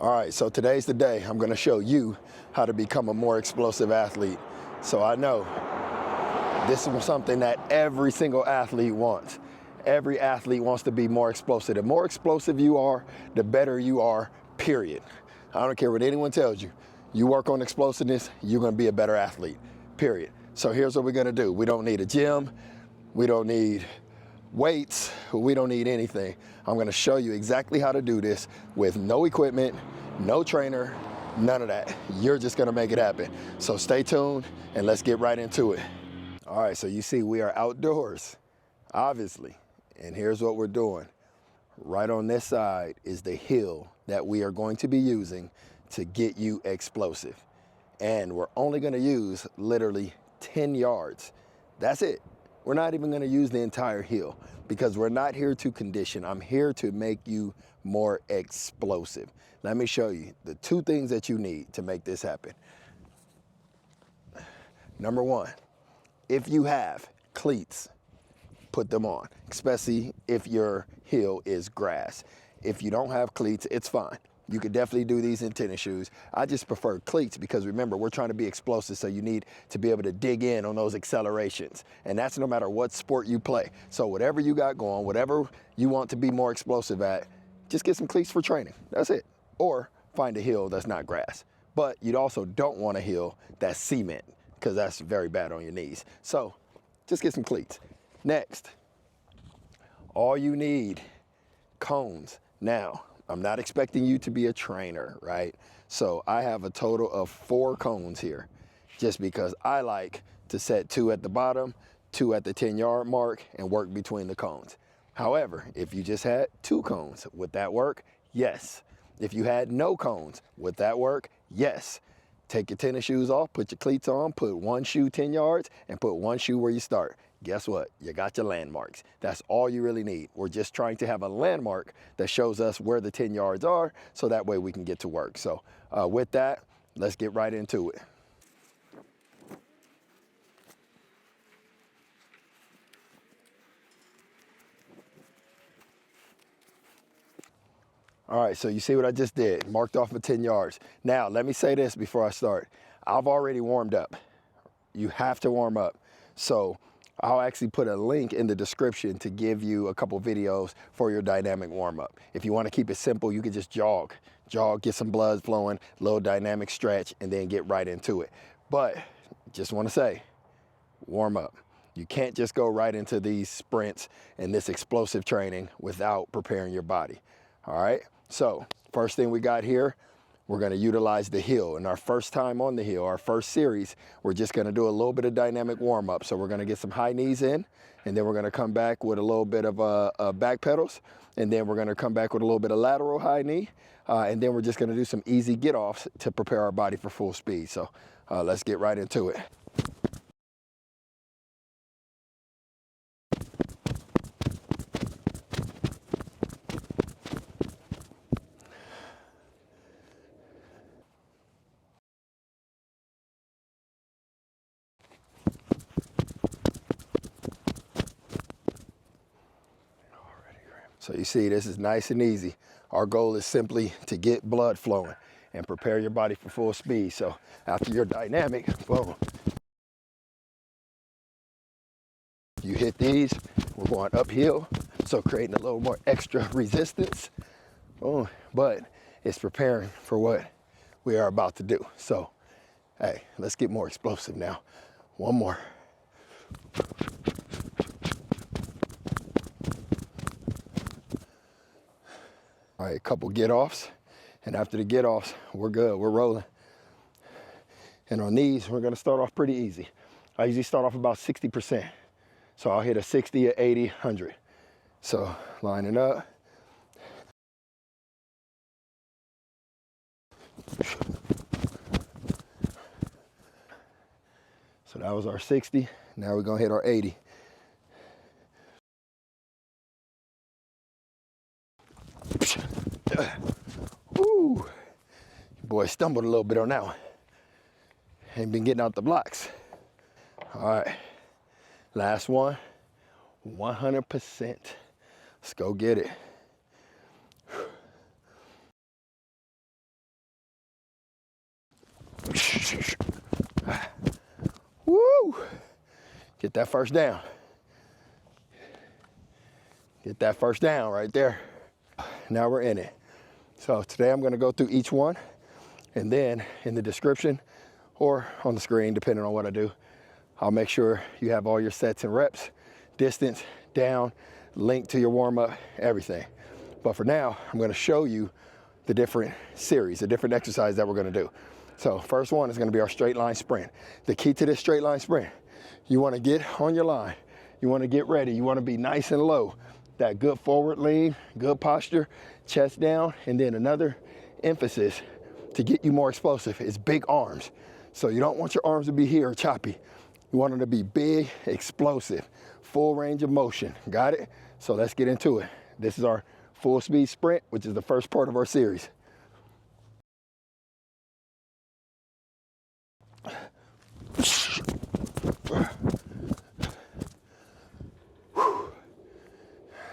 All right, so today's the day. I'm gonna show you how to become a more explosive athlete. So I know this is something that every single athlete wants. Every athlete wants to be more explosive. The more explosive you are, the better you are, period. I don't care what anyone tells you. You work on explosiveness, you're gonna be a better athlete, period. So here's what we're gonna do. We don't need a gym. We don't need weights, we don't need anything. I'm gonna show you exactly how to do this with no equipment, no trainer, none of that. You're just gonna make it happen. So stay tuned and let's get right into it. All right, so you see we are outdoors, obviously, and here's what we're doing. Right on this side is the hill that we are going to be using to get you explosive. And we're only gonna use literally 10 yards. That's it. We're not even gonna use the entire hill because we're not here to condition. I'm here to make you more explosive. Let me show you the two things that you need to make this happen. Number one, if you have cleats, put them on, especially if your hill is grass. If you don't have cleats, it's fine. You could definitely do these in tennis shoes. I just prefer cleats because remember, we're trying to be explosive, so you need to be able to dig in on those accelerations. And that's no matter what sport you play. So whatever you got going, whatever you want to be more explosive at, just get some cleats for training. That's it. Or find a hill that's not grass. But you also don't want a hill that's cement because that's very bad on your knees. So just get some cleats. Next, all you need, cones. Now, I'm not expecting you to be a trainer, right? So I have a total of 4 cones here, just because I like to set 2 at the bottom, 2 at the 10-yard mark, and work between the cones. However, if you just had 2 cones, would that work? Yes. If you had no cones, would that work? Yes. Take your tennis shoes off, put your cleats on, put one shoe 10 yards, and put one shoe where you start. Guess what? You got your landmarks. That's all you really need. We're just trying to have a landmark that shows us where the 10 yards are, so that way we can get to work. So with that, let's get right into it. All right, so you see what I just did, marked off my 10 yards. Now, let me say this before I start. I've already warmed up. You have to warm up. So I'll actually put a link in the description to give you a couple videos for your dynamic warm-up. If you want to keep it simple, you can just jog, get some blood flowing, little dynamic stretch, and then get right into it. But just want to say, warm up. You can't just go right into these sprints and this explosive training without preparing your body. All right, so first thing we got here, we're gonna utilize the hill. And our first time on the hill, our first series, we're just gonna do a little bit of dynamic warm up. So we're gonna get some high knees in, and then we're gonna come back with a little bit of back pedals, and then we're gonna come back with a little bit of lateral high knee, and then we're just gonna do some easy get-offs to prepare our body for full speed. So let's get right into it. So you see, this is nice and easy. Our goal is simply to get blood flowing and prepare your body for full speed. So after your dynamic, boom, you hit these, we're going uphill, so creating a little more extra resistance. Boom, but it's preparing for what we are about to do. So, hey, let's get more explosive now. One more. All right, a couple get-offs, and after the get-offs, we're good, we're rolling. And on these, we're gonna start off pretty easy. I usually start off about 60%. So I'll hit a 60, a 80, 100. So lining up. So that was our 60, now we're gonna hit our 80. Woo! Boy, stumbled a little bit on that one. Ain't been getting out the blocks. All right, last one, 100%. Let's go get it. Woo! Get that first down. Get that first down right there. Now we're in it. So today I'm gonna go through each one, and then in the description or on the screen, depending on what I do, I'll make sure you have all your sets and reps, distance, down, link to your warm up, everything. But for now, I'm gonna show you the different series, the different exercises that we're gonna do. So first one is gonna be our straight line sprint. The key to this straight line sprint, you wanna get on your line, you wanna get ready, you wanna be nice and low. That good forward lean, good posture, chest down, and then another emphasis to get you more explosive is big arms. So you don't want your arms to be here or choppy. You want them to be big, explosive, full range of motion. Got it? So let's get into it. This is our full speed sprint, which is the first part of our series.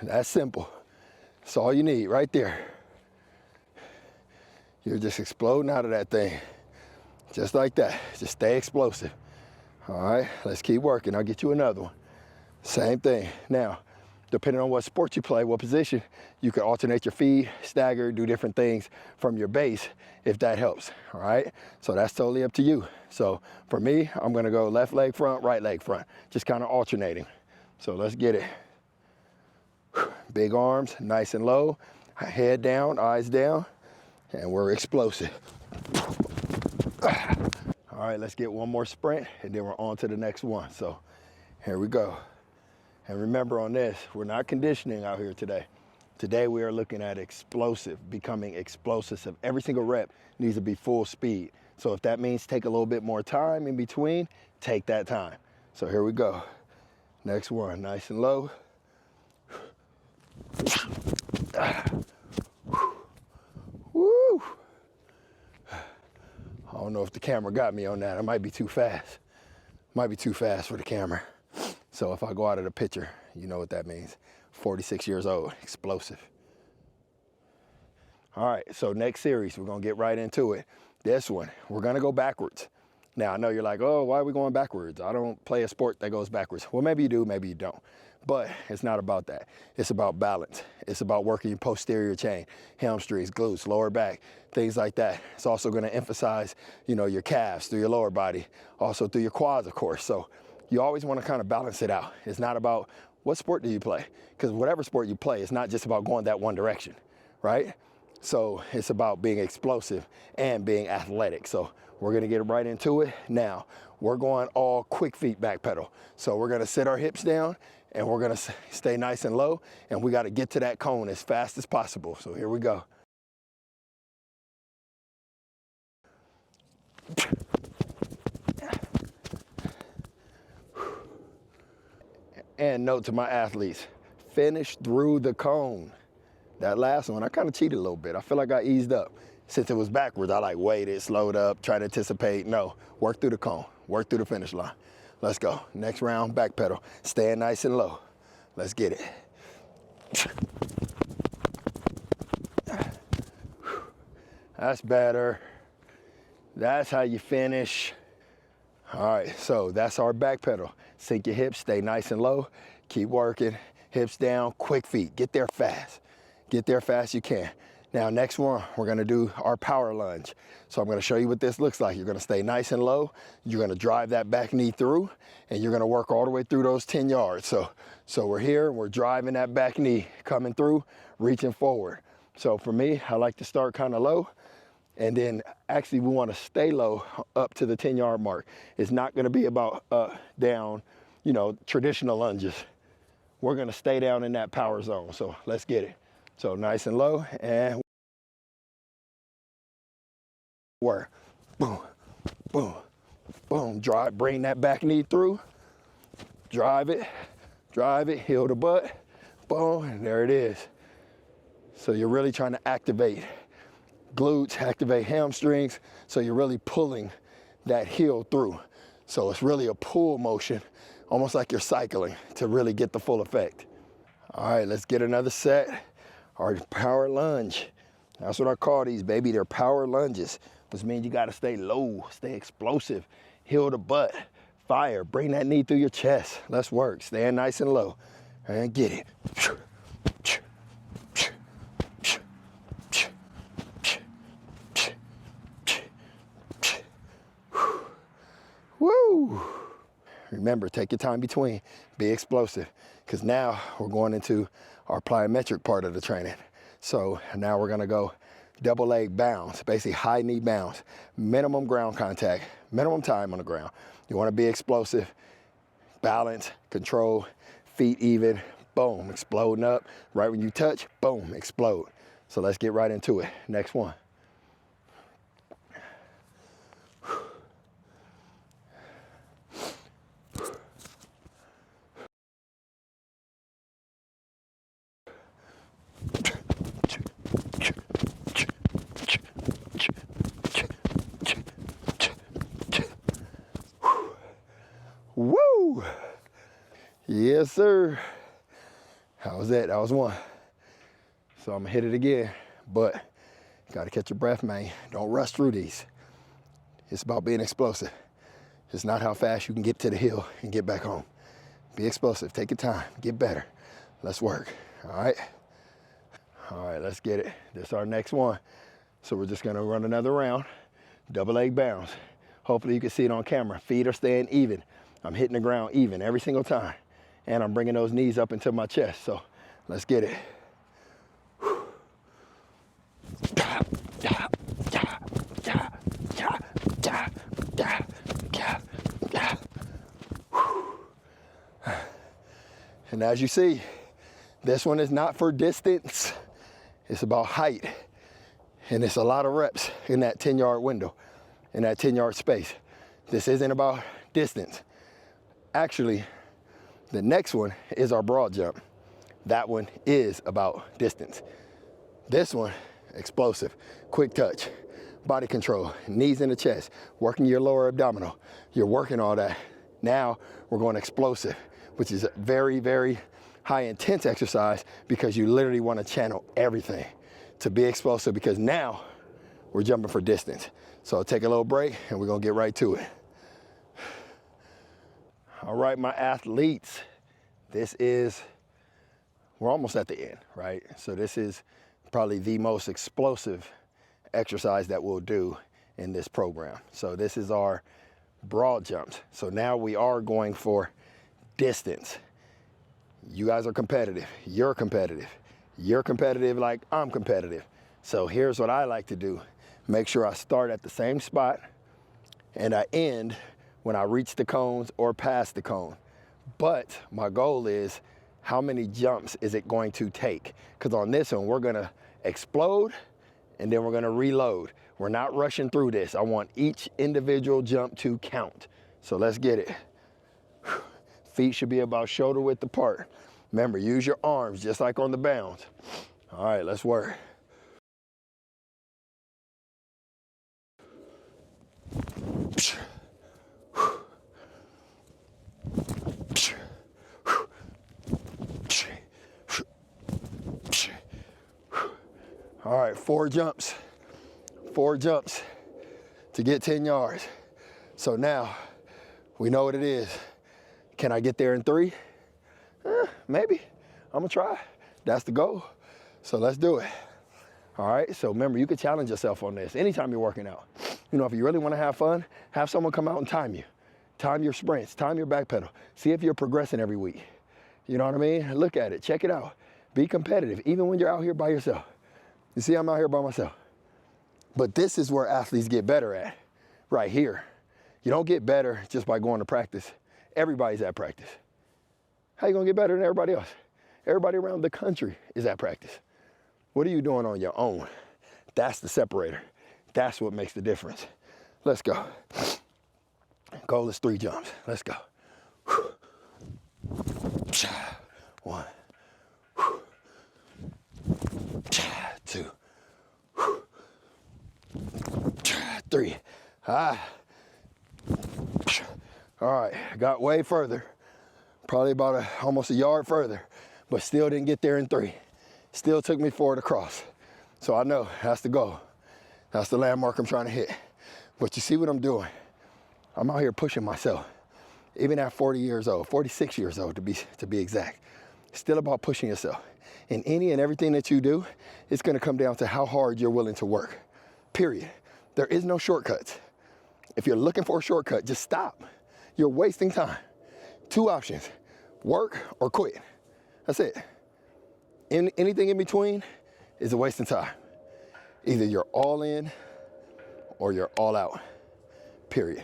That's simple. That's all you need right there. You're just exploding out of that thing. Just like that. Just stay explosive. All right, let's keep working. I'll get you another one. Same thing. Now, depending on what sport you play, what position, you can alternate your feet, stagger, do different things from your base if that helps. All right, so that's totally up to you. So for me, I'm gonna go left leg front, right leg front, just kind of alternating. So let's get it. Big arms, nice and low, head down, eyes down, and we're explosive. All right, let's get one more sprint, and then we're on to the next one. So here we go. And remember on this, we're not conditioning out here today. Today we are looking at explosive, becoming explosive. So every single rep needs to be full speed. So if that means take a little bit more time in between, take that time. So here we go. Next one, nice and low. Woo! I don't know if the camera got me on that. I might be too fast. Might be too fast for the camera. So if I go out of the picture, you know what that means. 46 years old, explosive. All right, so next series, we're gonna get right into it. This one, we're gonna go backwards. Now, I know you're like, oh, why are we going backwards? I don't play a sport that goes backwards. Well, maybe you do, maybe you don't. But it's not about that. It's about balance. It's about working your posterior chain, hamstrings, glutes, lower back, things like that. It's also gonna emphasize, your calves through your lower body, also through your quads, of course. So you always wanna kind of balance it out. It's not about what sport do you play? Because whatever sport you play, it's not just about going that one direction, right? So it's about being explosive and being athletic. So we're gonna get right into it. Now, we're going all quick feet back pedal. So we're gonna sit our hips down and we're gonna stay nice and low, and we gotta get to that cone as fast as possible. So here we go. And note to my athletes, finish through the cone. That last one, I kind of cheated a little bit. I feel like I eased up. Since it was backwards, I waited, slowed up, tried to anticipate. No, work through the cone, work through the finish line. Let's go. Next round, back pedal. Staying nice and low. Let's get it. That's better. That's how you finish. All right, so that's our back pedal. Sink your hips, stay nice and low. Keep working, hips down, quick feet. Get there fast. Get there fast you can. Now, next one, we're gonna do our power lunge. So I'm gonna show you what this looks like. You're gonna stay nice and low. You're gonna drive that back knee through, and you're gonna work all the way through those 10 yards. So we're here, we're driving that back knee, coming through, reaching forward. So for me, I like to start kind of low, and then actually we wanna stay low up to the 10-yard mark. It's not gonna be about up, down, traditional lunges. We're gonna stay down in that power zone. So let's get it. So nice and low, and work. Boom, boom, boom. Drive, bring that back knee through. Drive it, heel the butt. Boom, and there it is. So you're really trying to activate glutes, activate hamstrings. So you're really pulling that heel through. So it's really a pull motion, almost like you're cycling to really get the full effect. All right, let's get another set. Our power lunge. That's what I call these, baby. They're power lunges, which means you gotta stay low, stay explosive, heel to butt, Fire, bring that knee through your chest. Let's work, stand nice and low, and get it. Woo! Remember, take your time between, be explosive, because now we're going into our plyometric part of the training. So now we're gonna go double leg bounds, basically high knee bounds, minimum ground contact, minimum time on the ground. You wanna be explosive, balance, control, feet even, boom, exploding up. Right when you touch, boom, explode. So let's get right into it. Next one. Woo! Yes, sir. How was that? That was one. So I'm gonna hit it again, but you gotta catch your breath, man. Don't rush through these. It's about being explosive. It's not how fast you can get to the hill and get back home. Be explosive, take your time, get better. Let's work, all right? All right, let's get it. This is our next one. So we're just gonna run another round, double leg bounds. Hopefully you can see it on camera. Feet are staying even. I'm hitting the ground even every single time. And I'm bringing those knees up into my chest. So let's get it. And as you see, this one is not for distance. It's about height. And it's a lot of reps in that 10-yard window, in that 10-yard space. This isn't about distance. Actually, the next one is our broad jump. That one is about distance. This one, explosive, quick touch, body control, knees in the chest, working your lower abdominal. You're working all that. Now we're going explosive, which is a very, very high intense exercise because you literally want to channel everything to be explosive, because now we're jumping for distance. So I'll take a little break and we're gonna get right to it. All right, my athletes, we're almost at the end, right? So this is probably the most explosive exercise that we'll do in this program. So this is our broad jumps. So now we are going for distance. You guys are competitive, you're competitive. You're competitive like I'm competitive. So here's what I like to do. Make sure I start at the same spot and I end when I reach the cones or past the cone. But my goal is, how many jumps is it going to take? Because on this one, we're gonna explode and then we're gonna reload. We're not rushing through this. I want each individual jump to count. So let's get it. Feet should be about shoulder width apart. Remember, use your arms just like on the bounds. All right, let's work. All right, four jumps to get 10 yards. So now we know what it is. Can I get there in 3? Maybe. I'm gonna try. That's the goal. So let's do it. All right, so remember, you can challenge yourself on this anytime you're working out. You know, if you really wanna have fun, have someone come out and time you. Time your sprints, time your back pedal. See if you're progressing every week. You know what I mean? Look at it, check it out. Be competitive, even when you're out here by yourself. You see, I'm out here by myself. But this is where athletes get better at, right here. You don't get better just by going to practice. Everybody's at practice. How you gonna get better than everybody else? Everybody around the country is at practice. What are you doing on your own? That's the separator. That's what makes the difference. Let's go. Goal is 3 jumps. Let's go. 1. 2. 3. All right, got way further. Probably about almost a yard further, but still didn't get there in 3. Still took me forward across. So I know that's the goal. That's the landmark I'm trying to hit. But you see what I'm doing? I'm out here pushing myself. even at 40 years old, 46 years old to be exact. Still about pushing yourself. In any and everything that you do, it's gonna come down to how hard you're willing to work, period. There is no shortcuts. If you're looking for a shortcut, just stop. You're wasting time. Two options, work or quit. That's it. Anything in between is a waste of time. Either you're all in or you're all out, period.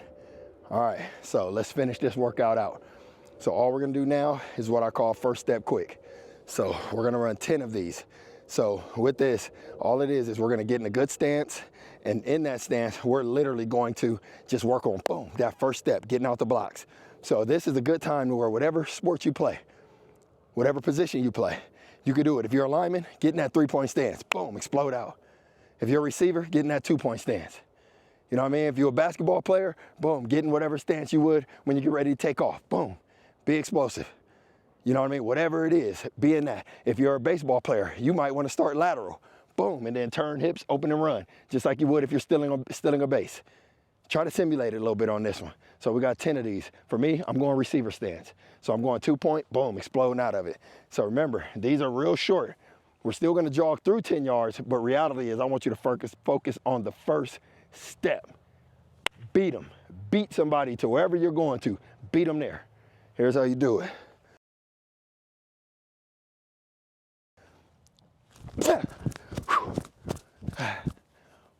All right, so let's finish this workout out. So all we're gonna do now is what I call first step quick. So we're gonna run 10 of these. So with this, all it is we're gonna get in a good stance, and in that stance, we're literally going to just work on, boom, that first step, getting out the blocks. So this is a good time where whatever sport you play, whatever position you play, you can do it. If you're a lineman, get in that 3-point stance, boom, explode out. If you're a receiver, get in that 2-point stance. You know what I mean? If you're a basketball player, boom, get in whatever stance you would when you get ready to take off, boom, be explosive. You know what I mean? Whatever it is, be in that. If you're a baseball player, you might want to start lateral, boom, and then turn hips, open and run, just like you would if you're stealing a base. Try to simulate it a little bit on this one. So we got 10 of these. For me, I'm going receiver stance. So I'm going 2-point, boom, exploding out of it. So remember, these are real short. We're still gonna jog through 10 yards, but reality is I want you to focus on the first step. Beat them. Beat somebody to wherever you're going to. Beat them there. Here's how you do it.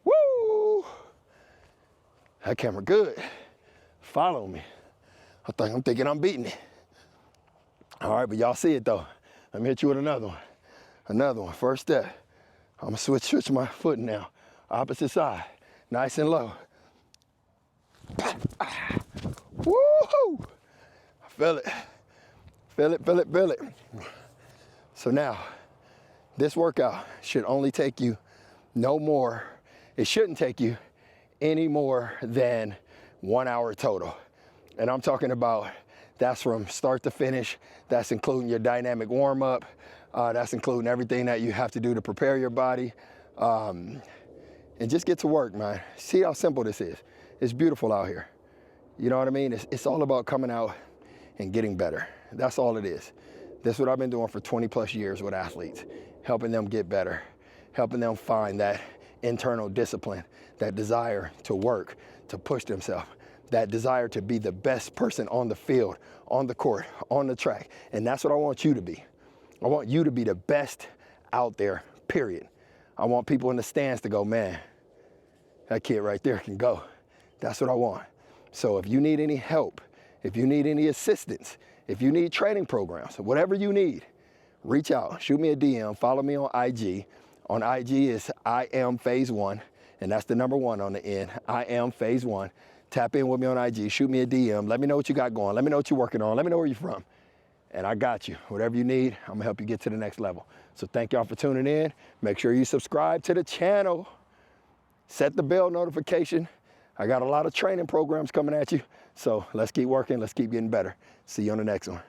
Woo! That camera good. Follow me. I'm thinking I'm beating it. All right, but y'all see it though. Let me hit you with another one. Another one, first step. I'm gonna switch my foot now. Opposite side, nice and low. Woo-hoo! Feel it. Feel it, feel it, feel it. So now, this workout should only take you no more, it shouldn't take you any more than 1 hour total. And I'm talking about, that's from start to finish. That's including your dynamic warm up. That's including everything that you have to do to prepare your body. And just get to work, man. See how simple this is. It's beautiful out here. You know what I mean? It's all about coming out and getting better. That's all it is. That's what I've been doing for 20 plus years with athletes, helping them get better, helping them find that internal discipline, that desire to work, to push themselves, that desire to be the best person on the field, on the court, on the track. And that's what I want you to be. I want you to be the best out there, period. I want people in the stands to go, man, that kid right there can go. That's what I want. So if you need any help, if you need any assistance, if you need training programs, whatever you need, reach out, shoot me a DM, follow me on IG. On IG is I am phase 1, and that's the number 1 on the end. I am phase 1. Tap in with me on IG, shoot me a DM, let me know what you got going, let me know what you're working on, let me know where you're from. And I got you. Whatever you need, I'm gonna help you get to the next level. So thank y'all for tuning in. Make sure you subscribe to the channel. Set the bell notification. I got a lot of training programs coming at you. So let's keep working, let's keep getting better. See you on the next one.